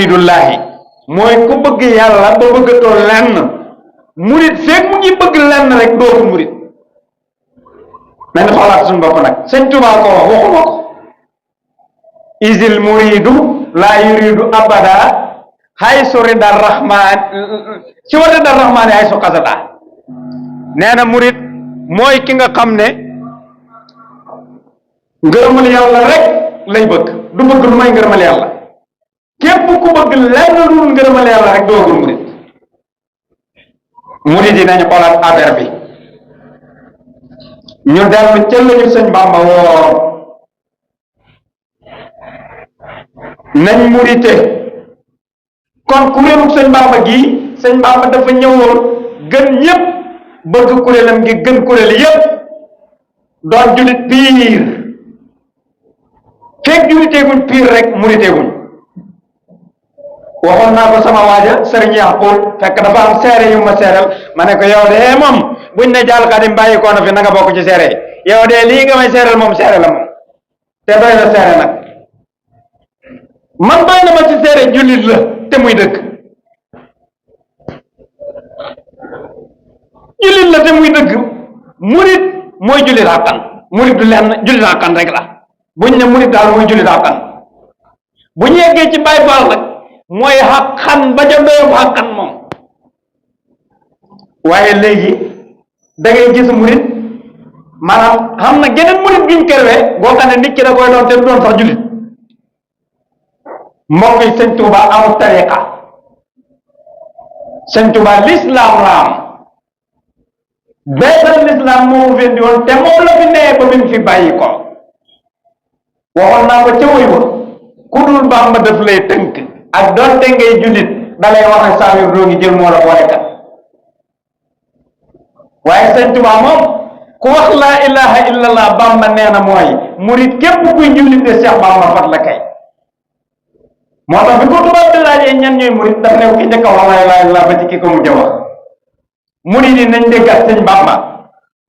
muridullahi mooy ku bëgg yàlla ba bëggatoo lenn. murid feeg mu ngi bëgg lenn rek dootul murid. nañ xoolaat suñu bopp nag sëñ Tuubaa ko wax waxuma ko. isil muridu laa yuridu abada haysu rida rahman ci wa rida rahmani haysu qasada. nee na murid mooy ki nga xam ne ngërëmal yàlla rek lay bëgg du bëgg lu may ngërëmal yàlla. képp ku bëgg lenn lu dul ngërëmal yàlla rek doogul murid. murid yi nañu xoolaat affaire bi ñu dellu ca lañu sëñ Bàmba woon nañ murite. kon kuréelu sëñ Bàmba gii sëñ Bàmba dafa ñëwoon gën ñépp bëgg kuréelam gi gën kuréel yépp doon julit piir. fekk juliteeguñ piir rek muriteeguñ. waxoon naa ko sama waaja sëriñ Yaqul fekk dafa am seere yu ma seeral ma ne ko yow de moom buñ ne Jaal Xaadim bàyyi ko na fi na nga bokk ci seere yow de lii nga may seeral moom seere la moom te doy na seere nag man doy na ma ci seere jullit la te muy dëgg. jullit la te muy dëgg. murit mooy jullit xàqan. murit du lenn jullit xàqan rek la buñ ne murit daal mooy jullit xàqan. bu ñu yeggee ci Baay Faal nag mooy xàqan ba ca doyam xàqan moom. waaye léegi da ngay gis murit maanaam xam na geneen murit giñ kerwee boo xam ne nit ki da koy doon te du doon sax jullit. mbokk yi sëñ Tuuba amul tariqa. sëñ Tuuba lislaam la am. beesal lislaam moo fi indi woon te moom la fi nee ba bi fi bàyyi ko. waxoon naa ko ca woy wa ku dul Bàmba daf lay tënk ak doonte ngay jullit dalay wax ne saa yu doo ngi jël moo la boole kat. waaye sëñ Tuubaa moom ku wax laa ilaha illallah Bàmba nee na mooy murit képp kuy jullit de Cheikh Bàmba fat la kay. moo tax bi ko tubaab bi laajee ñan ñooy murit daf ne ki njëkk a wax laa ilaha illallah ba ci ki ko mujj a wax. murit yi nañ déggat sëñ Bàmba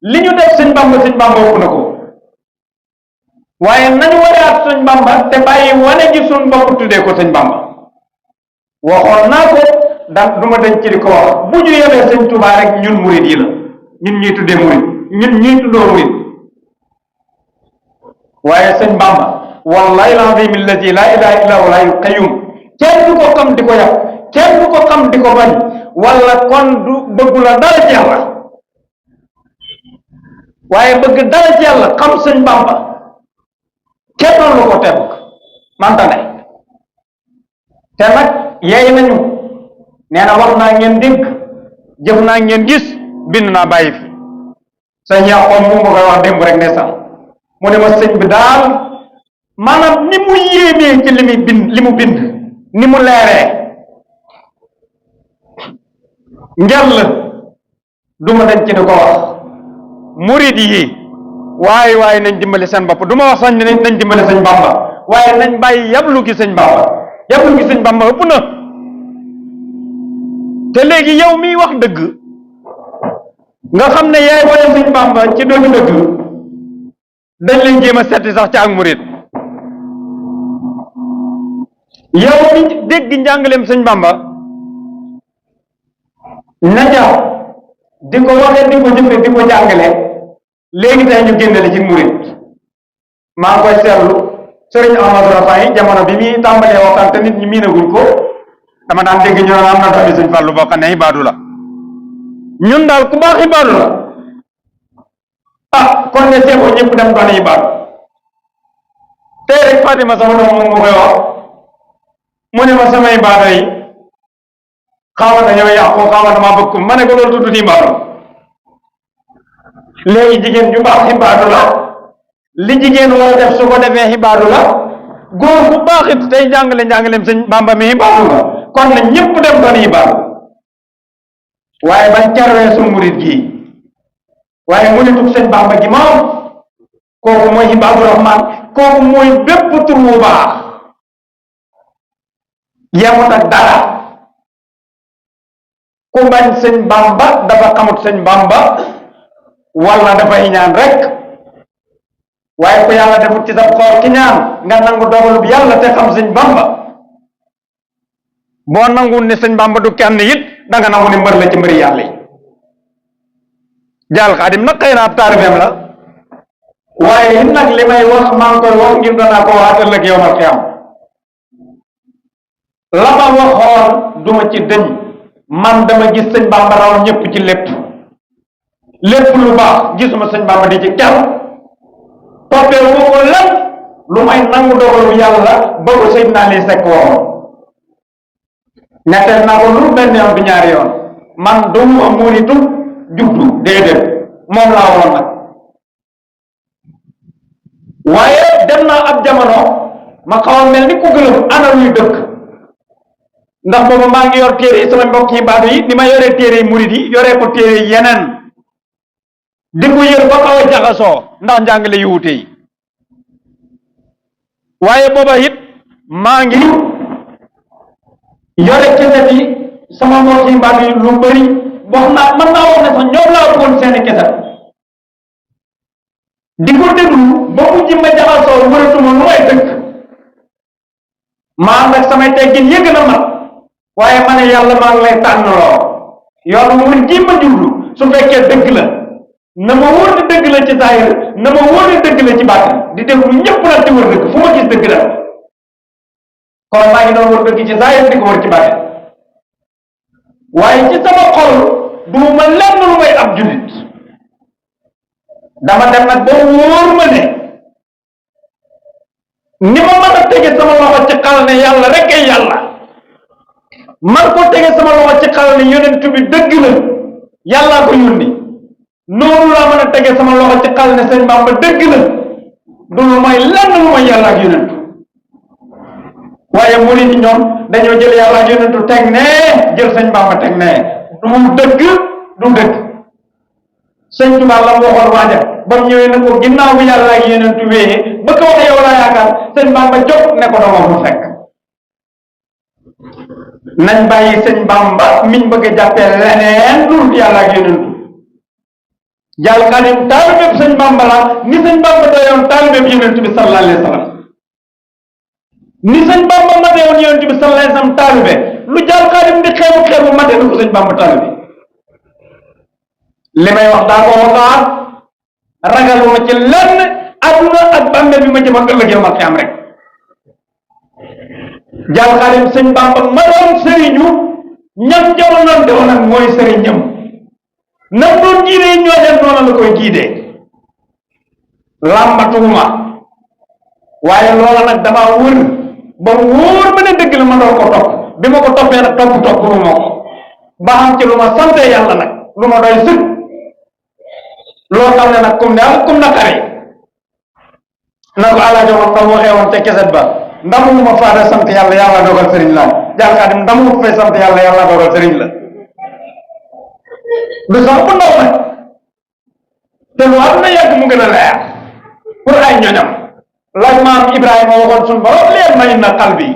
li ñu def sëñ Bàmba ëpp na ko. waaye nañu waraat sëñ Bàmba te bàyyi wane gi suñ bopp tuddee ko sëñ Bàmba. waxoon naa ko da du ma dañ ci di ko wax bu ñu yemee sëñ Tuubaa rek ñun murit yi la ñun ñuy tuddee murit ñun ñuy tuddoo murit. waaye sëñ Bàmba wallahi al-azim allazi la ilaha illa huwa al-hayyul qayyum kenn du ko xam di ko yàq kenn du ko xam di ko bañ wala kon du bëggu la dara ci yàlla. waaye bëgg dara ci yàlla xam sëñ Bàmba kenn doon lu ko teg manta ne te nag yeey nañu nee na wax naa ngeen dégg jëf naa ngeen gis bind naa bàyyi fi sëñ Yaxoon mu ma koy wax démb rek ne sax mu ne ma sëñ bi daal maanaam ni mu yéemee ci li mu bind ni mu leeree njël du ma dañ ci di ko wax murid yi waaye nañ dimbali seen bopp du ma wax sañ ne nañ dimbali sëñ Bàmba waaye nañ bàyyi yablu gi sëñ Bàmba yablu gi sëñ Bàmba ëpp na. te léegi yow miy wax dëgg nga xam ne yaay wane sëñ Bàmba ci dëgg dañ lay jéem a setti sax ci ak murid. yow mi dégg njàngaleem sëñ Bàmba naja di ko waxee di ko jëfe di ko jàngale léegi tey ñu génnale ci murid. maa ngi koy seetlu sëriñ Amadou Rafaay jamono bi muy tàmbalee waxtaan te nit ñi miinaguñ ko dama daan dégg ñu naan am na tamit sëñ Fàllu boo xam ne ibaadu la ñun daal ku baax ibaadu la ah kon ne seexoo ñëpp dem doon ibaadu. tey rek Fatima sama doom moom mu koy wax mu ne ma sama ibaadu yi xaw ma dañoo yàqu xaw ma dama bëgg ma ne ko loolu tudd ibaadu. léegi jigéen ju baax ibaadu la li jigéen war a def su ko defee ibaadu la góor bu baax it tey njàngaleem sëñ Bàmba mi ibaadu la kon na ñëpp dem doon ibaadu. waaye bañ carwee su murit gi waaye muritub sëñ Bàmba gi moom kooku mooy ibaadu rahmaan kooku mooy bépp tur wu baax yemut ak dara. ku bañ sëñ Bàmba dafa xamut sëñ Bàmba walla dafay ñaan rek waaye ku yàlla defut ci sa xool ki ñaan nga nangu dogalub yàlla te xam sëñ Bàmba boo nanguwul ne sëñ Bamba du kenn it da nga nangu ne mbër la ci mbëri yàlla yi. Jaal Xaadim nag xëy na ab taalibeem la waaye nag li may wax maa ngi koy wax ngir danaa ko waxaat ëllëg yow ma xiyam la ma waxoon duma ci dëñ man dama gis sëñ Bamba raw ñëpp ci lépp lu baax gisuma sëñ Bamba di ci kenn toppee wu ko lépp lu may nangu dogalu yàlla ba ko sëñ naa li sekk waxoon netteel naa ko lu benn yoon bi ñaari yoon man du ma muritu jubdu déedéet moom laa woon nag waaye dem naa ab jamono ma xaw a mel ni ku gëlëm ana luy dëkk ndax boobu maa ngi yor téere yi sama mbokk yi baatu yi ni ma yoree téere yi murid yi yoree ko téere yi yeneen di ko yër ba xaw a jaxasoo ndax njàngale yu wute yi waaye booba it maa ngi yore keset yi sama mbokk yi baatu yi lu bëri wax naa mën naa wax ne sax ñoom laa bëggoon seeni keset di ko déglu ba mujj ma jaxasoo wëratuma lu may dëkk ma ànd ak samay teggin yëgg na mat waaye ma ne yàlla maa ngi lay tànnaloo yoon mu ji ma jublu su fekkee dëgg la na ma wóor ne dëgg la ci saahir na ma wóor ne dëgg la ci baatin di déglu ñëpp nag di wër dëgg fu ma gis dëgg la kon maa ngi doon wër dëgg ci saahir di ko wër ci baatin waaye ci sama xol du ma lenn lu may ab jullit dama dem nag ba wóor ma ne ni ma mën a tege sama loxo ci xal ne yàlla rek ay yàlla man ko tege sama loxo ci xal ne yonent bi dëgg la yàllaa ko yónni noonu laa mën a tege sama loxo ci xal ne sëñ Bamba dëgg la du lu may lenn lu may yàlla ak yonent waaye murid yi ñoom dañoo jël yàlla ak yonent teg ne jël sëñ Bamba teg ne du dëgg du dëgg sëñ Tuubaa la mu waxoon waaja ba mu ñëwee ne ko ginnaaw bi yàlla ak yonent wéyee ba ko waxee yow laa yaakaar sëñ Bamba jóg ne ko dama fu fekk nañ bàyyi sëñ Bamba miñ bëgg a jàppee leneen lu yàlla ak yonent Jaal Xaadim taalibeeb sëñ Bamba la ni sëñ Bamba doyoon taalibeeb yonent bi sallallahu alayhi wa sallam ni sëñ Bamba matee woon yonent bi sallallahu alayhi wa sallam taalibe lu Jaal Xaadim di xeebu matee na ko sëñ Bamba taalibe li may wax daa ko waxaat ragaluma ci lenn adduna ak bàmmeel bi ma jëm ak ëllëg yow ma am rek Jaal Xaadim sëñ Bamba ma doon sëriñu ñam jamonoon de woon ak mooy sëriñam nam doon jiidee ñooñal noonu la koy jiidee làmbatuwuma waaye loola nag damaa wër ba wóor ma ne dëgg la ma doon ko topp bi ma ko toppee nag topp lu ma ko ba xam ci lu ma sante yàlla nag lu ma doy sëg loo xam ne nag kum ne am kum na xari na ko alaajo woon na waxee woon te keset ba ndamu ma faada sant yàlla yàlla dogal sëriñ la Jaal Xaadim ndamu ma fay sant yàlla yàlla dogal sëriñ la lu sax bu ndaw nag te lu am na yàgg mu gën a leer pour ay ñoñam laaj maam Ibrahima waxoon suñu borom leen may na xal bi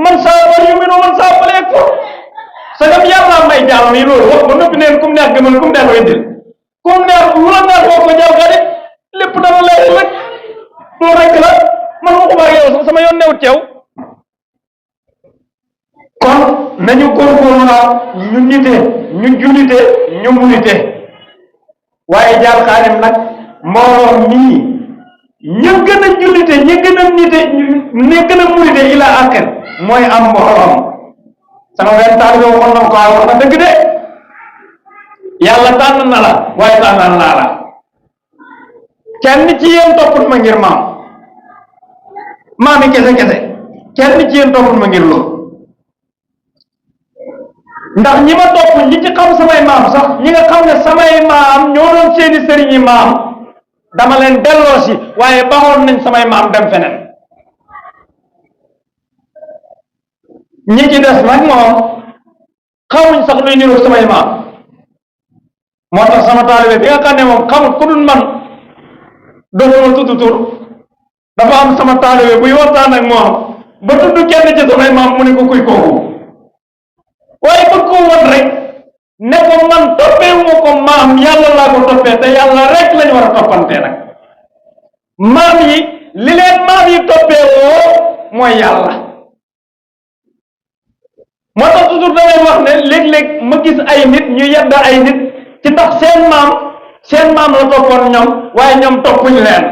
man saa war yu minu man saa baleeg ko sagam yàlla may jaam yi loolu wax ba noppi neen kum neex gëmal kum neex weddil kum neex lu la neex wax ko Jaal Xaadim lépp dana leer rek loolu rek la man waxuma ak yow sax sama yoon newut ci yow kon nañu góorgóorlu naa ñu nite ñu jullite ñu munite waaye Jaal Xaadim nag mbooloo mii ñu gën a jullite ñi gën a nite ñi gën a munite ila akir mooy am mbooloom sama wenn taalibe waxoon na ko wax na dëgg de yàlla tànn na la waaye tànnal naa la kenn ci yéen topput ma ngir maami kese kenn ci yéen topput ma ngir loolu ndax ñi ma topp ñi ci xam samay maam sax ñi nga xam ne samay maam ñoo doon seeni sëriñi maam dama leen delloo si waaye baxoon nañ samay maam dem feneen ñi ci des nag moom xamuñ sax luy niroog samay maam moo tax sama taalibe bi nga xam ne moom xamut ku dul man dootuma tudd tur dafa am sama taalibe buy waxtaan ak moom ba tudd kenn ci samay maam mu ne ko kuy kooku waaye bëgg ko woon rek ne ko man toppee wu ma ko maam yàlla laa ko toppee te yàlla rek lañ war a toppantee nag maam yi li leen maam yi toppee woo mooy yàlla moo tax toujours damay wax ne léeg-léeg ma gis ay nit ñu yedd ay nit ci ndax seen maam la toppoon ñoom waaye ñoom toppuñ leen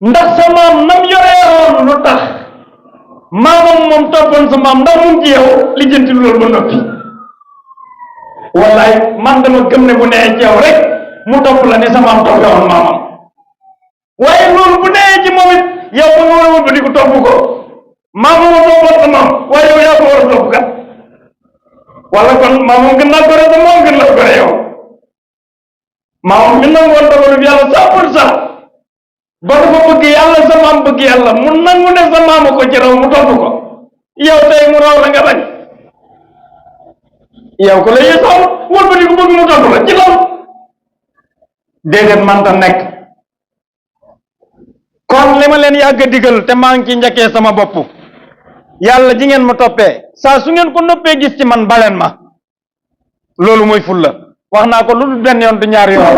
ndax sa maam nam yoreewoon lu tax maamam moom toppoon sa maam ndax mu ngi ci yow lijjanti loolu ba noppi wallaay man dama gëm ne bu nee ci yow rek mu topp la ni sa maam toppee woon maamam waaye loolu bu nee ci moom it yow ba nga war a wut ba di ko topp ko maamam a toppoon sa maam waaye yow yaa ko war a topp kat wala kon maamam gën naa gore sa moom gën la gore yow maamam mi nangoon dogalu yàlla 100% ba dafa bëgg yàlla sa maam bëgg yàlla mu nangu ne sa maama ko ci raw mu topp ko yow tey mu raw la nga bañ yow ko la yéesoon wër ba di ko bëgg mu topp la ci law déedéet manta nekk kon li ma leen yàgg a digal te maa ngi ci njëkkee sama bopp yàlla ji ngeen ma toppee saa su ngeen ko noppee gis ci man baleen ma loolu mooy fulla wax naa ko lu dul benn yoon du ñaari yoon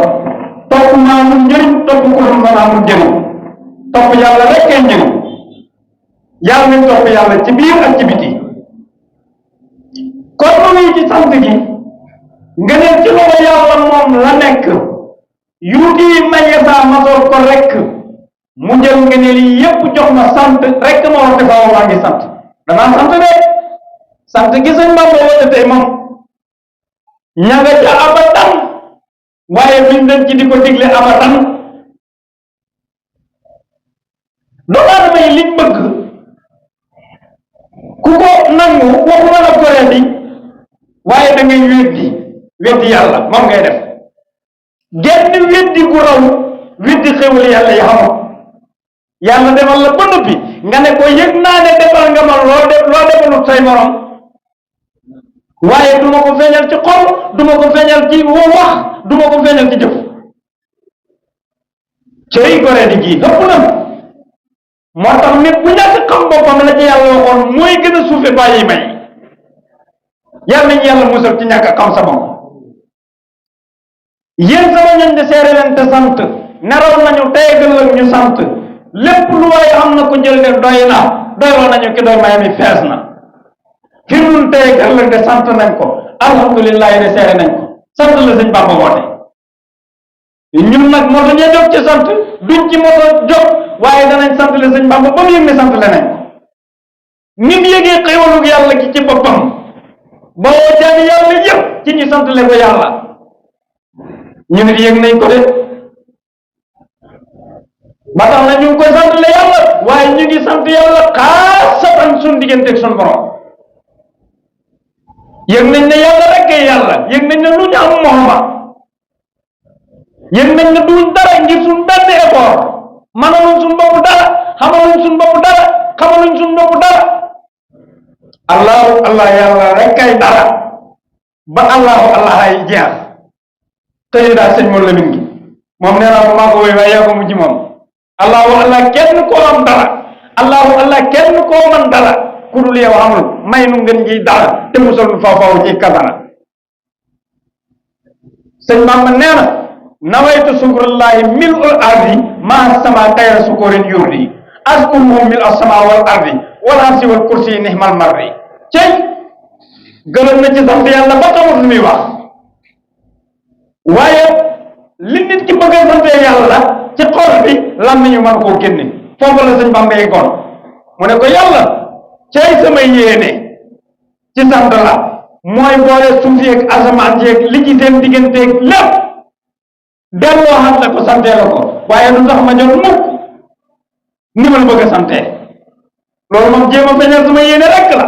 topp maa mu njëriñ topp ko lu ma mu njëriñ topp yàlla rek kay njëriñ yàlla nañ topp yàlla ci biir ak ci biti kon mu ngi ci sant gi nga ne ci loolu yàlla moom la nekk yuuti maye saa ma soog ko rek mu jël nga ne lii yépp jox ma sant rek ma wax defaa maa ngi sant danaa sant de sant gi sëñ Bamba woote tey moom ña nga ca abadan waaye biñ dañ ci di ko digle abadan doomu aadama yi liñ bëgg ku ko nangu waxuma la goree bi waaye da ngay weddi yàlla moom ngay def genn weddi gu raw weddi xewal yàlla yi xamul yàlla defal la ba noppi nga ne ko yëg naa ne defal nga ma loo defalut say morom waaye duma ko feeñal ci xol duma ko feeñal ci wax duma ko feeñal ci jëf cëy goree di gii ëpp na moo tax nit bu ñàkk xam boppam la ci yàlla waxoon mooy gën a suufe bàyyi may yàlla nañu yàlla musal ci ñàkk xam sa bopp yéen sama ñoñ de seere leen te sant neraw nañu teegal ak ñu sant lépp lu waaye am na ko jël ne doy na doyloo nañu ki doy mayami fees na fi nun teegal ak de sant nañ ko alhamdulilah de seere nañ ko sant la sëñ Bamba woote ñun nag moo tax ñee jóg ci sant duñ ci moo tax jóg waaye danañ sant la sëñ Bamba ba mu yëg ne sant le nañ ko ni mu yëgee xéwalug yàlla gi ci boppam ba woo jaami yàlla yëpp ci ñu sant le ko yàlla ñu nit yëg nañ ko de ba tax na ñu ngi koy sant le yàlla waaye ñu ngi sant yàlla xaasatan suñ digganteeg suñ borom yëg nañ ne yàlla rek yàlla yëg nañ ne lu ñu am mooma yëg nañ ne duñ dara ngir suñ benn effort mënaluñ suñ bopp dara xamaluñ suñ bopp dara xamaluñ suñ bopp dara allahu allah yàlla rek kay dara ba allahu allah ay jeex tey daal sëñ moom la min gi moom nee naa ko maa ko woy waaye yaa ko mujj moom allahu allah kenn koo am dara allahu allah kenn koo man dara ku dul yow amul may nu ngeen ji dara te musal nu faaw ci kasara sëñ Bamba nee na nawaytu sukrullahi mil ul ardi maa sama kayra sukurin yurdi askuruhu mil asama wal ardi wal arsi wal kursi nihmal marri cey gërëm na ci sant yàlla ba xamut lu muy wax waaye li nit ki bëgg a sante yàlla ci xol bi lan nañu mën koo génne foofu la sëñ Bamba yegoon mu ne ko yàlla cey sama yéene ci sant la mooy boole suuf yeeg asamaan yeeg li ci seen digganteeg lépp delloo xam la ko santee la ko waaye du tax ma jot mukk ni ma la bëgg a santee loolu moom jéem a feeñal sama yéene rek la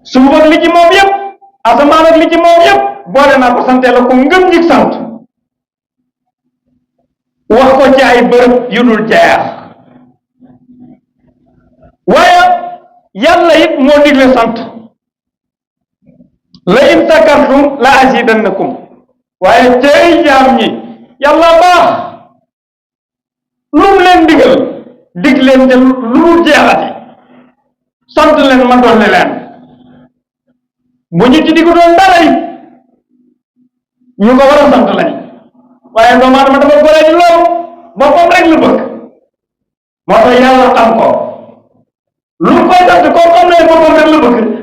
suuf ak li ci moom yëpp asamaan ak li ci moom yëpp boole naa ko santee la ko ngëm jig sant wax ko ci ay bërëb yu dul jeex waaye yàlla it moo digle sant la in sakartum la azidannakum waaye tey jaam ñi yàlla baax lu mu leen digal dig leen te lu dul jeexati sant leen ma dolli leen bu ñu ci diggu doon dara yi ñu ko war a sant lañ waaye doomu aadama dafa goree di loolu boppam rek lu bëgg moo tax yàlla xam ko lu mu koy sant koo xam ne boppam rek la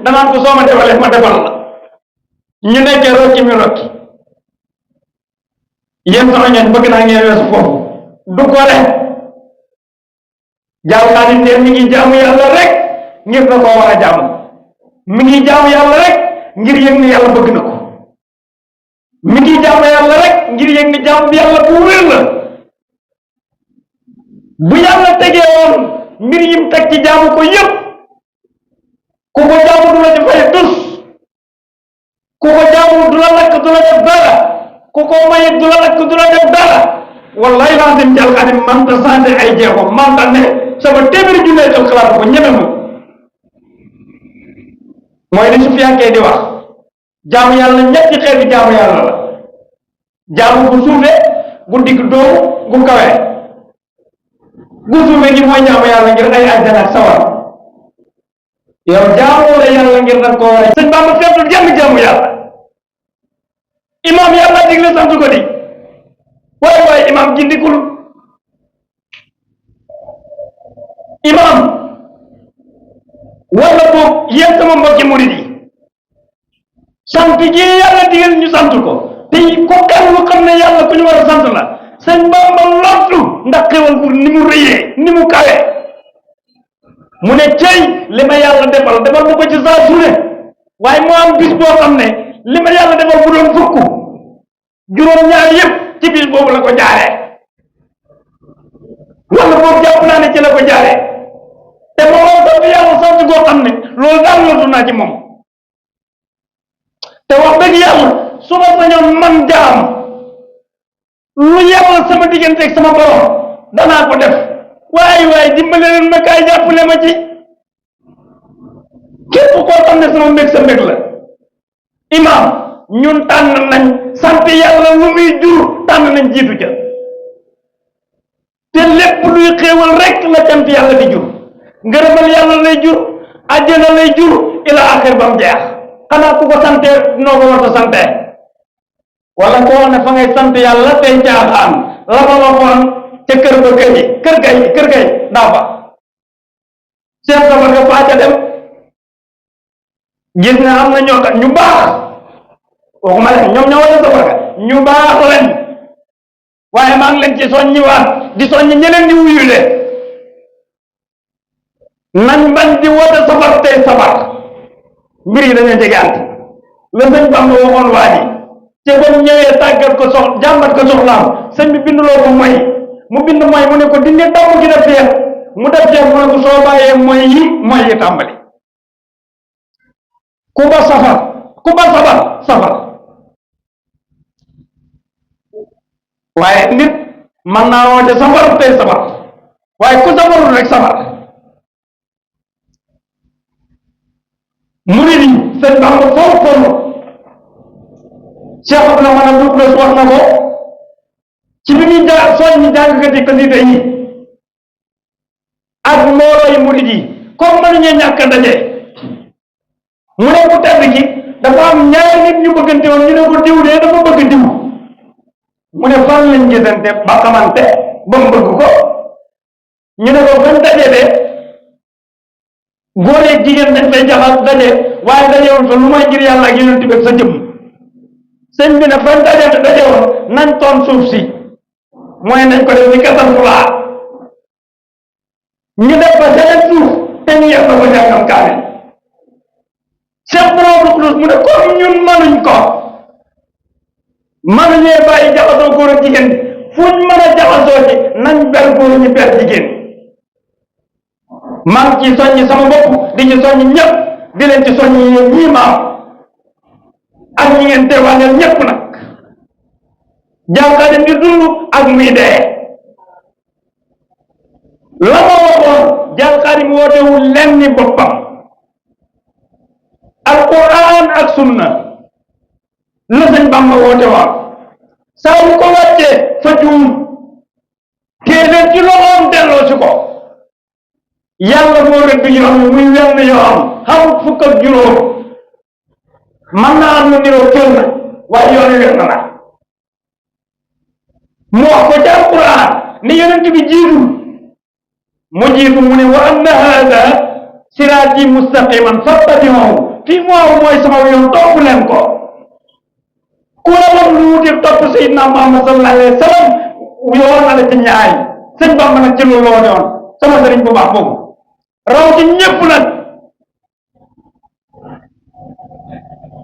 danaan ko soo ma defalee ma defal la ñu nekkee rokki mi rokki yéen sama ñooñ bëgg naa ngeen weesu foofu du ko rek jàllkaani teen mi ngi jaamu yàlla rek ngir da koo war a jaamu mi ngi jaamu yàlla rek ngir yëg ni yàlla bëgg na ko mi ngi jaamu yàlla rek ngir yëg ni jaam bi yàlla bu wér la bu yàlla tegee woon mbir yim teg ci jaamu ko yëpp ku ko jaamu du la ci fay tus ku ko jaamu du la lakk du la def dara ku ko mayit du la lakk du la def dara wallahi laa dem jàll xadim man ta sànni ay jeexo man ta ne sama téeméeri junne jël xalaat ko ñeme mu mooy li su fiyankee di wax jaamu yàlla ñetti xeeti jaamu yàlla la jaamu bu suufee gu digg doomu gu kawee gu suufee gi mooy jaamu yàlla ngir ay àjjana ak sawar yow jaamu la yàlla ngir nag koo war a sëñ Bamba seetul jenn jaamu yàlla imaam yàlla digle sant ko di waaye imaam gindikul imaam wala boog yéen sama mbokki murid yi sant gi yàlla digal ñu sant ko te ko kan lu xam ne yàlla ku ñu war a sant la sëñ Bamba lottu ndax xewal bu ni mu rëyee ni mu kawe mu ne cey li ma yàlla defal defal ma ko ci saa su ne waaye moo am bis boo xam ne li ma yàlla defal bu doon fukk juróom-ñaar yëpp ci bis boobu la ko jaaree wala boobu jàpp naa ne ci la ko jaaree te moo sant yàlla sant goo xam ne loolu daal lottu naa ci moom te wax dëgg yàlla su ma sañoon man jaam lu yàlla sama diggante ak sama borom danaa ko def waaye dimbale leen ma kaay jàppale ma ci képp koo xam ne sama mbég sa mbég la imaam ñun tànn nañ sant yàlla lu muy jur tànn nañ jiitu ca te lépp luy xéewal rek la cant yàlla di jur ngërëmal yàlla lay jur àjjana lay jur ila axir ba mu jeex xanaa ku ko sante noo ko war a sante wala koo ne fa ngay sant yàlla tey caaxaan la ma waxoon ca kër ba kër gay daa fa seen sabar nga faaca dem gis ne am na ñoo xam ñu baax waxuma leen ñoom ñoo wala sabar nga ñu baax lañ waaye maa ngi leen ci soññiwaat di soññi ñeneen di wuyule nañ bañ di woote sabar tey sabar mbir yi dañoo jegeant la sëñ Bamba waxoon waa ji te ba mu ñëwee tàggat ko jàmbat ko soxlaam sëñ bi binduloo ko mooy mu bind mooy mu ne ko dindi damm gi def teer mu def teer mu ne ko soo bàyyee mooy yi tàmbali ku ba safar waaye nit mën naa woote safar tey safar waaye ku safarul rek safar murid yi sëñ Bamba foofu Cheikh Abdourahmane Abdou wax na ko ci bi muy soññi jàngkati xasida yi ak mbooloo yi murid yi comme mënuñu ñàkk a daje mu ne ku tedd gi dafa am ñaari nit ñu bëggante woon ñu ne ko diw de dafa bëgg diw mu ne fan lañ gisante ba xamante ba mu bëgg ko ñu ne ko fañ daje de góor ak jigéen dañ fay jaxas daje waaye dajewul fa lu may ngir yàlla ak yonent bi sa jëm sëñ bi ne fañ dajewoon nañ toon suuf si mooy nañ ko def ni kasam fulaa ñu def ba seneen suuf te ñu yem na ko jàngam kaamil Cheikh Borom Xulus mu ne comme ñun mënuñ ko mënuñee bàyyi jaxasoo góor ak jigéen fuñ mën a jaxasoo ci nañ ber góor ñu ber jigéen man ci soññi sama bopp di ci soññi ñëpp di leen ci soññi yéen ñii maam ak ñi ngeen teewaaneel ñëpp nag jànqadim di dund ak muy dee la ma waxoon jànqadim wootewul lenn ni boppam alquran ak sunna la sëñ Bamba woote waa saa yu ko wàccee fa juum kee leen ci loxoom delloo si ko yàlla moo rëdd yoon muy wenn yoon xamut fukk ak juróom mën naa am lu niroo kenn waaye yoon wenn la mu wax ko ci alquran ni yonent bi jiitu mu jiitu mu ne wa anna hada siraati mustaqiman fattabi'uhu kii mooy sama yoon topp leen ko ku la wax lu wuti topp Seydina Muhammad sallallahu alayhi wa sallam yoon na la ci ñaay sëñ Bamba nag ci loolu la woon sama sëriñ bu baax boobu raw ci ñëpp nag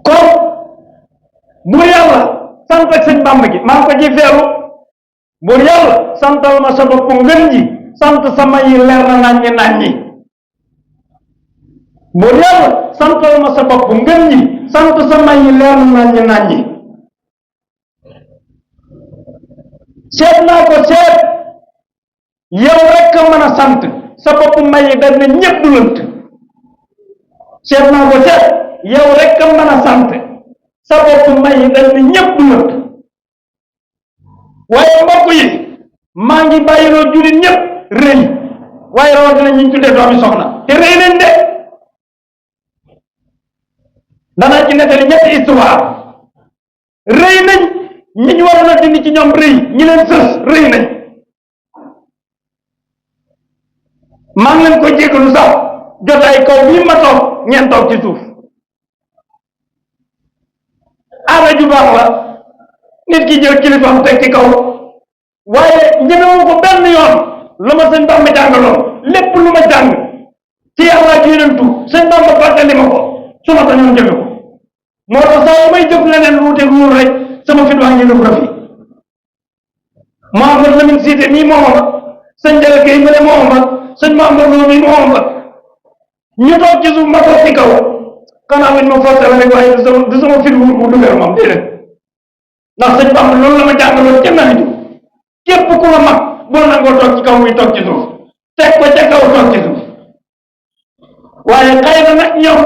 kon buur yàlla sant ak sëñ Bamba gi maa ngi ko ci feelu buur yàlla santal ma sa bopp ngën ji sant sama yi leer na naññi naññi buur yàlla santal ma sa bopp ngën ji sant sama yi leer na naññi naññi seet naa ko seet yow rek a mën a sant sa bopp may yi dañ ne ñëpp du lënt seet naa ko seet yow rek a mën a sant sa bopp may yi dañ ne ñëpp du lënt waaye mbokk yi maa ngi bàyyiloo jullit ñëpp rëy waaye rawatina ñu tuddee doomi soxna te rëy nañ de danaa ci nettali ñetti histoire rëy nañ ñi ñu waroon a dindi ci ñoom rëy ñi leen sës rëy nañ maa ngi leen koy jéggalu sax jotaay kaw bii ma toog ngeen toog ci suuf aada ju baax la nit ki jël kilifaam teg ci kaw waaye ñemewu ko benn yoon lu ma sëñ Bamba jàngaloon lépp lu ma jàng ci yàlla ci yonentu sëñ Bamba fàttali ma ko su ma sañoon jëfe ko moo tax saa yu may jëf leneen lu wuteeg loolu rek sama fit waa ngi def rafi Mouhamed Lamine Cissé mii mooma ba sëñ Jalle Gueye ma ne mooma ba sëñ Mamadou Lo mii mooma ba ñu toog ci suuf ma toog ci kaw xanaa wit ma forcé la rek waaye du sama fit wu dëgër moom déedéet ndax sëñ Bamba loolu la ma jàngaloon kenn nañu képp ku la mag bul nangoo toog ci kaw muy toog ci suuf teg ko ca kaw toog ci suuf waaye xëy na nag ñoom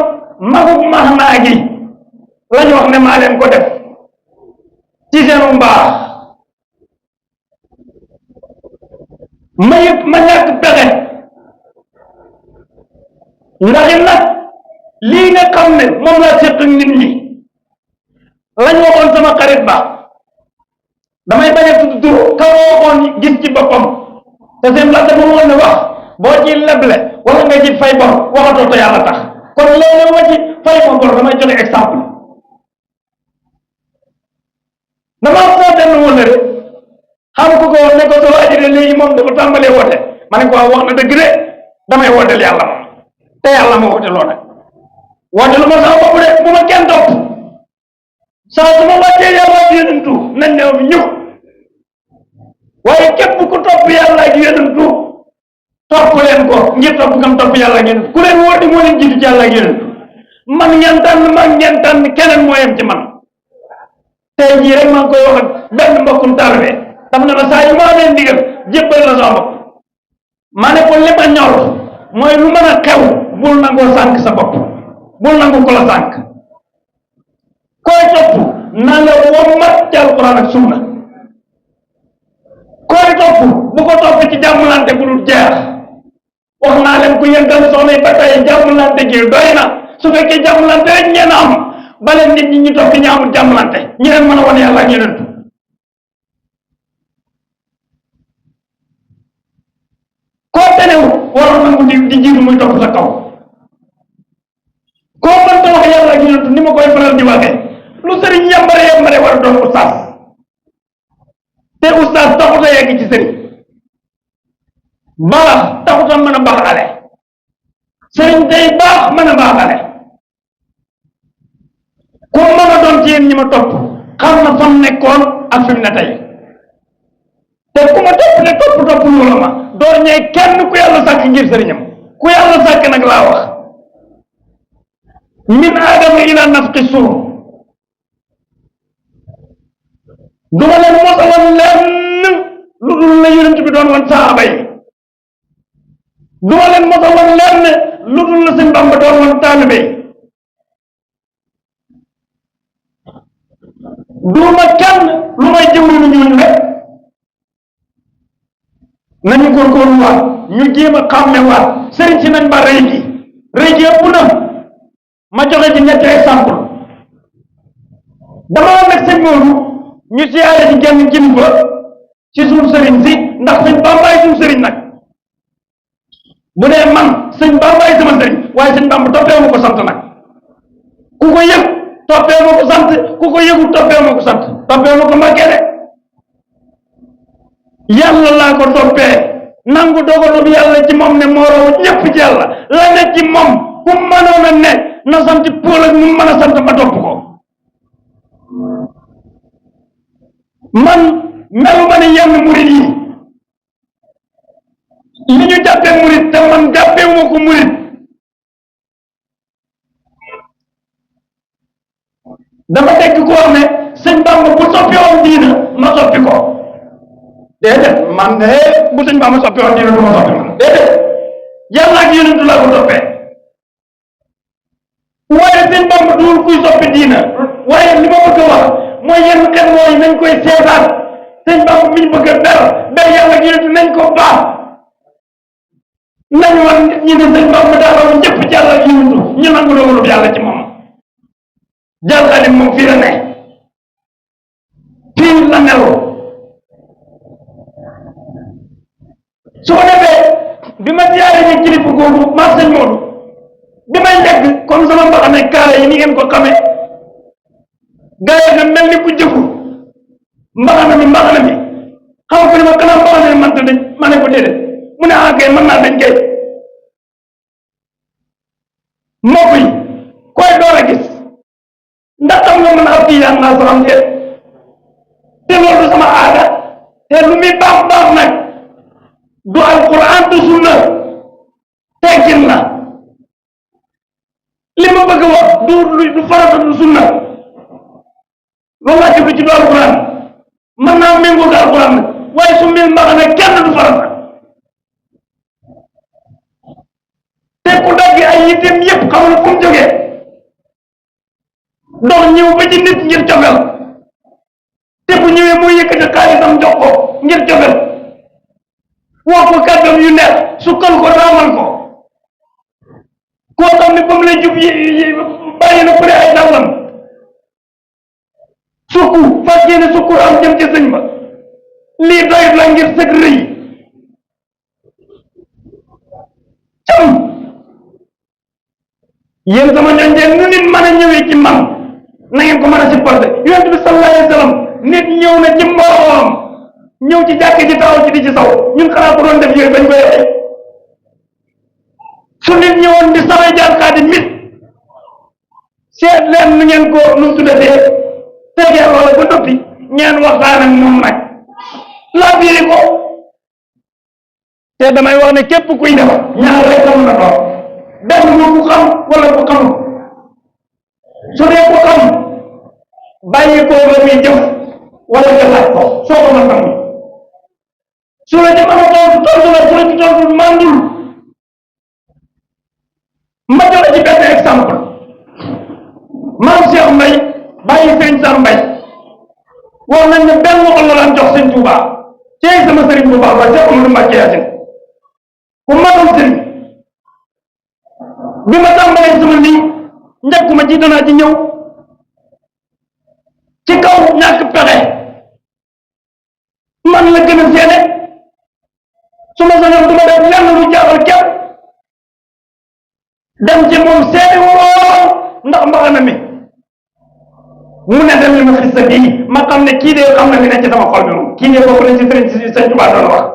magub max naa gi la ñu wax ne maa leen ko def ci seenu mbaax ma ñàkk pexe ndax it nag lii nga xam ne moom laa séq ak nit ñi lañ waxoon sama xarit ba damay bañ a tudd tur ka waxoon gis ci boppam te seen la dafa woon ne wax boo ci leble wala nga ci fay bor waxatoo te yàlla tax kon léeg-léeg ma ci fay ma bor damay joxe exemple damaa foo benn wala rek xam ko ko ne ko sa waajur léegi moom dafa tàmbalee woote ma ne ko wax na dëgg de damay wooteel yàlla moom te yàlla ma woote loo nag woote lu ma sama bopp de bu ma kenn topp saa su ma wàccee yàlla ak yonentu nañ ne fi ñëw waaye képp ku topp yàlla ak yonentu topp leen ko ngir topp ngam topp yàlla ak yonentu ku leen woote moo leen jiitu ci yàlla ak yonentu man ngeen tànn keneen moo yem ci man tey jii rek maa ngi koy wax ak benn mbokkum taalibe daf na ma saa yu ma amee ndigal jébbal la sama bopp ma ne ko li ma ñor mooy lu mën a xew bul nangoo sànk sa bopp bul nangu ko la sànk koy topp na la wommat ci alquran ak sunna koy topp bu ko topp ci jàmmlante bu dul jeex wax naa leen ku yëngal soxna yi ba tey jàmmlante gi doy na su fekkee jàmmlante rek ngeen am baleen nit ñi ñu topp ñu amul jàmmlante ñi leen mën a wane yàlla ak yonentu koo tenewu waroon nangu di jiitu muy topp sa kaw koo mënta wax yàlla ak yonentu ni ma koy faral di waxee lu sëriñ yambare war a doon ustaas te ustaas taxut a yegg ci sëriñ baax taxut a mën a baaxale sëriñ day baax mën a baaxale ku mën a doon ci yéen ñi ma topp xam na fam nekkoon ak fi mu ne tey te ku ma topp ne topp loola ma door ñee kenn ku yàlla sàkk ngir sëriñam ku yàlla sàkk nag laa wax min aadama ila nafqi suur duma leen mosa woon lenn lu dul la yonent bi doon woon saaba yi duma leen mosa woon lenn lu dul la sëñ Bamba doon woon taalibe yi duma kenn lu may jëwriñu ñooñu rek nañu góorgóorlu waat ñu jéem a xàmme waat sëriñ si nañ ba rëy gi ëpp na ma joxe ci ñetti exemple dama am nag sëñ Moodu ñu siyaare ci genn kilifa ci suñu sëriñ si ndax sëñ Bambaay suñu sëriñ nag bu dee man sëñ Bambaay sama sëriñ waaye sëñ Bamba toppeewu ko sant nag ku ko yëg toppee ma ko sant ku ko yëgul toppee ma ko sant toppee ma ko Mbàkke de yàlla laa ko toppee nangu dogalub yàlla ci moom ne moo raw ñëpp ci yàlla la ne ci moom ku mënoon a ne na sant Pool ak mu mën a sant ma topp ko man melu ma ni yenn murit yi li ñu jàppee murit te man jàppewuma ko murit dafa tekk ko wax ne sëñ Bamba bu soppi woon diina ma soppi ko déedéet man de bu sëñ Bamba soppi woon diina du ma soppi man déedéet yàlla ak yonentu laa ko toppee waaye sëñ Bamba duul kuy soppi diina waaye li ma bëgg a wax mooy yenn xel mooy nañ koy seetaan sëñ Bamba mi ñu bëgg a ber yàlla ak yonentu nañ ko baax nañ wax nit ñi ne sëñ Bamba daa raw ñëpp ci yàlla ak yonentu ñu nangu dogalub yàlla ci moom jàllale moom fii la ne fii la nelu su ko defee bi ma siyaare ni kilifa googu maa sëñ Moodu bi may njëkk comme sama mbaxane kaala yi ni ngeen ko xamee gaye na mel ni ku jëfu mbaxana mi xam ko ni ma kanam mbaxana mi manta dañ ma ne ko déedéet mu ne ah kay mën naa dañ kay mbokk yi koy door a gis ndax xam nga mën a ab tiyaan naa saxam déet te loolu sama aada te lu muy baax baax nag du alquran du sunna teggin la li ma bëgg a wax du farata du sunna loolu laa jublu ci du alquran mën naa méngoo ak alquran nag waaye su mil mbaxa ne kenn du farata te ku daggi ay yitteem yépp xamul fu mu jógee ndox ñëw ba ci nit ngir cofel te bu ñëwee muy yëkkati xaalisam jox ko ngir cofel wax ko kàddam yu neex sukkal ko raamal ko koo xam ne ba mu lay jub bàyyi na përe ay dàllam sukku fas yéene sukkur am jëm ci sëñ ba lii doyut la ngir sëg rëy cam yéen sama ñooñee nu nit mën a ñëwee ci man na ngeen ko mën a supporté yonent bi sallallahu alayhi wa sallam nit ñëw na ci mbooloom ñëw ci jàkk ji taxaw ci di ci saw ñun xanaa ko doon def yooyu bañ koy waxee su nit ñëwoon di sawee jaar xaadi mit seet leen nu ngeen ko nu mu tuddatee tegee wala ba noppi ngeen waxtaan ak moom nag laa biiri ko te damay wax ne képp kuy def ñaar rek la mën a doon benn moo ku xam wala ku xamul su dee ku xam bàyyi ko ba muy jëf wala nga laaj ko soo ko mën a su la ci mën a tontu la su la ci tontu mandul ma joxe ci benn exemple maam Cheikh Mbaye bàyyi sëriñ Sam Mbaye wax nañ ne benn waxal la daan jox sëñ Touba ceey sama sëriñ bu baax ba Cheikh Amadou Mbacke Yacine ku matoon sëriñ bi ma tàmbalee sama lii njëkkuma ci danaa ci ñëw ci kaw ñàkk pexe man la gën a seede su ma sañoon du ma def lenn lu jaaxal képp dem ci moom seede woo ndax mbaxana mi mu ne dem li ma xis sa bii ma xam ne kii de xam na li ne ci sama xol bi moom kii de bokk nañ ci sëriñ si sëñ Tuubaa doon wax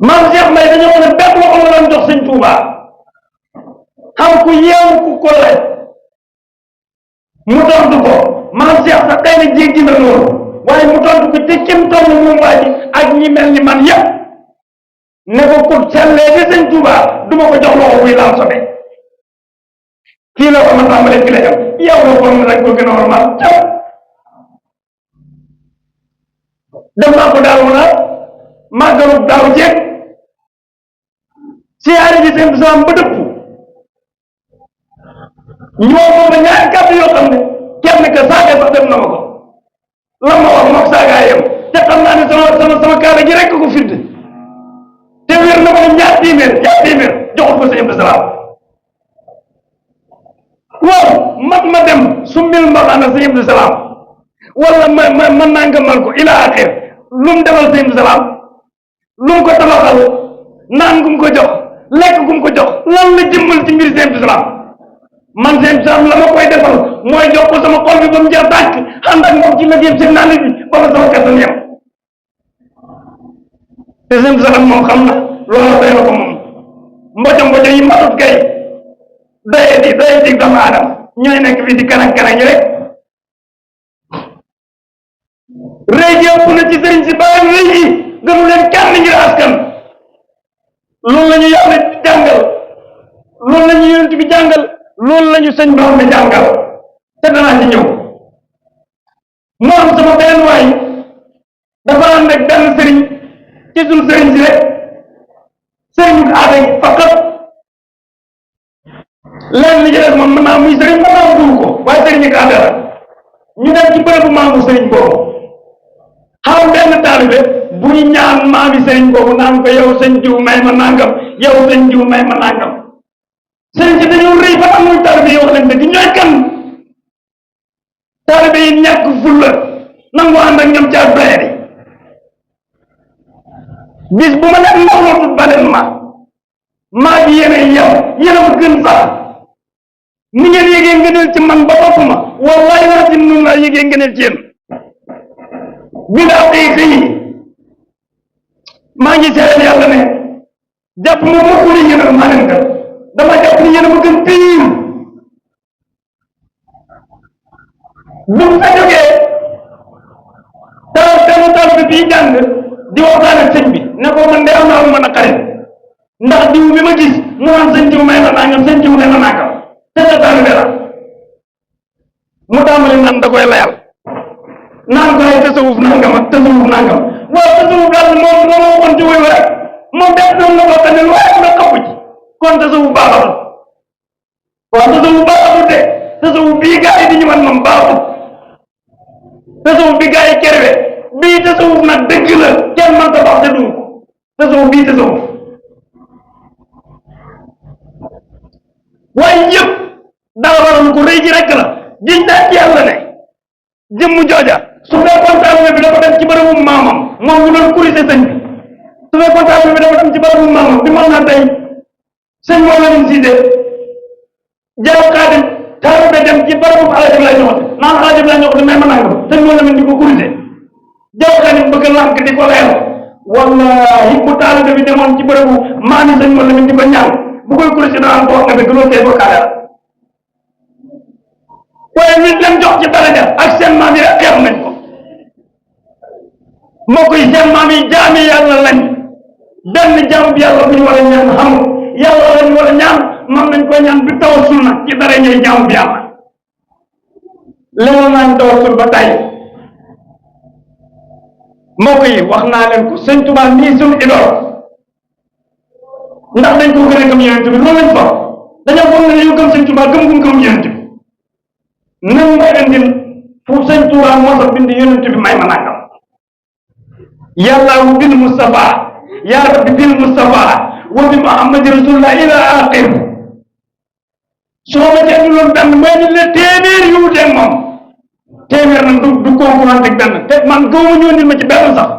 maam Cheikh Mbaye dañoo wax ne benn waxal la doon jox sëñ Tuubaa xam ku yeewu ku ko laaj mu tontu ko maam Cheikh sax day na jéggi na loolu waaye mu tontu ko ci kim toll moom waa ji ak ñi mel ni man yëpp ne ko pour sellee di sëñ Tuubaa du ma ko jox loxo buy laal sobe kii la ko ma tàmbalee fi la jëm yow la ko na dañ ko gën a normal caw dem naa ko daaw na màggalu daaw jeeg siyaare ji seen bisaam ba dëpp ñoo booba ñaari kàddu yoo xam ne kenn ka saaga sax dem na ma ko la ma wax mook saagaa yem te xam naa ne sama kaala gi rekk ko fidd te wér na ko ne ñaar téeméer joxut ko sëñ Abdou Salaam waaw ma dem su mbil mbaxana sëñ Abdou Salaam wala ma nangamal ko ila axir lu mu defal sëñ Abdou Salaam lu mu ko tabaxal naan gum ko jox lekk gum ko jox lan la jëmmal ci mbir sëñ Abdou Salaam man seen sam la ma koy defal mooy jox ko sama xol bi ba mu jeex tàkk ànd ak moom ci liggéeyam seen naa bi ba ma sama kattan yem te seen salam moom xam na loolu doy na ko moom mbojo yi matut kay doye di doomu aadama ñooy nekk fii di kanang yi rek rëy gi ëpp na ci sëriñ si bàyyi rëy yi gënu leen kenn ngir askan loolu la ñu yàlla jàngal loolu la ñu yonent bi jàngal loolu la ñu sëñ Ba mi jàngal te danaa ci ñëw moo am sama benn waay dafa ànd ak benn sëriñ ci suñu sëriñ si rek sëriñ aada yi faqat leen li ci des moom mën naa muy sëriñ mën naa dugg ko waaye sëriñ ak aada la ñu dem ci bërëbu maamu sëriñ boobu xam benn taalibe bu ñu ñaan maami sëriñ boobu naan ko yow sëñ jiw may ma nangam yow sëñ jiw may ma nangam sëriñ si dañoo rëy ba am muy taalibe yi wax leen dëgg ñooy kan taalibe yi ñàkk fulla nangu ànd ak ñoom ca bayeri bis bu ma leen nawlootul ba leen maa gi yéene yow yéene ma gën sax ni ngeen yégee ngëneel ci man ba bopp ma wallahi waa ci nun laa yégee ngëneel ci yéen bidaa xëy maa ngi seedeel yàlla ne jàpp ma mukk ni yéen a maa leen gën dama jàpp ni yéen a ma gën piir bu mu fa jógee taal bi bii jàng di waxtaan ak sëñ bi ne ko man de am naa lu ma naqari ndax diw bi ma gis mu naan sëñ diw may ma nangam sëñ diw may ma nangam te sa taalibe la mu tàmbali naan da koy layal naan ko ay tasawuf nangam ak tasawuf nangam waaw tasawuf daal moom moo waxoon ci wuy wa rek moom def noonu la ko tamit waaye nga xapu ci kon tasawuf baaxatul waaw tasawuf baaxatul de tasawuf bii gaa yi di ñu wan moom baaxatul tasawuf bi gaa yi kerwe bii tasawuf nag dëgg la kenn man ko wax te du tasawuf bii tasawuf waaye yëpp daa waral ko rëy ji rek la giñ naa ci yàlla ne jëmm jooja su fekkoon taalibe bi dafa dem ci bërëbu maamam moom mu doon kurise sëñ bi su fekkoon taalibe bi dafa dem ci bërëbu maamam bi mën naa tey sëñ moo la leen siise jaaw xaadim taalibe dem ci bërëbu Alaaji Abdoulaye Ñoxote naan Alaaji Abdoulaye Ñoxote may ma nangam sëñ moo la leen di ko kurise jaaw xaadim bëgg lànk di ko leer wallahi bu taalibe bi demoon ci bërëbu maami sëñ moo la leen di ko ñaan bu koy kurise danaan ko wax nga dëgg loolu kay bokkaale la waaye nit leen jox ci daraja ak seen maam yi rek xeeb nañ ko mbokk yi seen maam yi jaami yàlla lañ benn jaam bi yàlla bu ñu war a ñaan xam yàlla lañ war a ñaan mën nañ ko ñaan bi tawassul nag ci dara ñuy jaam bi yàlla leneen naan tawassul ba tey mbokk yi wax naa leen ko sëñ Tuubaa nii suñu idole ndax dañ ko gën a gëm yonent bi loolu lañ fa dañoo foog ne ñu gëm sëñ Tuubaa gëm yonent bi nan may indil fu sëñ Tuubaa moo sa bind yonent bi may ma nangam yàlla bil Mustafa yaa rabbi bil Mustafa wa bi Muhammad rasulullah ila aqir soo ma ci indiloon benn may ni la téeméer yu wuteeg moom téeméer nag du concurrence ak benn te man gëwuma ñu indil ma ci benn sax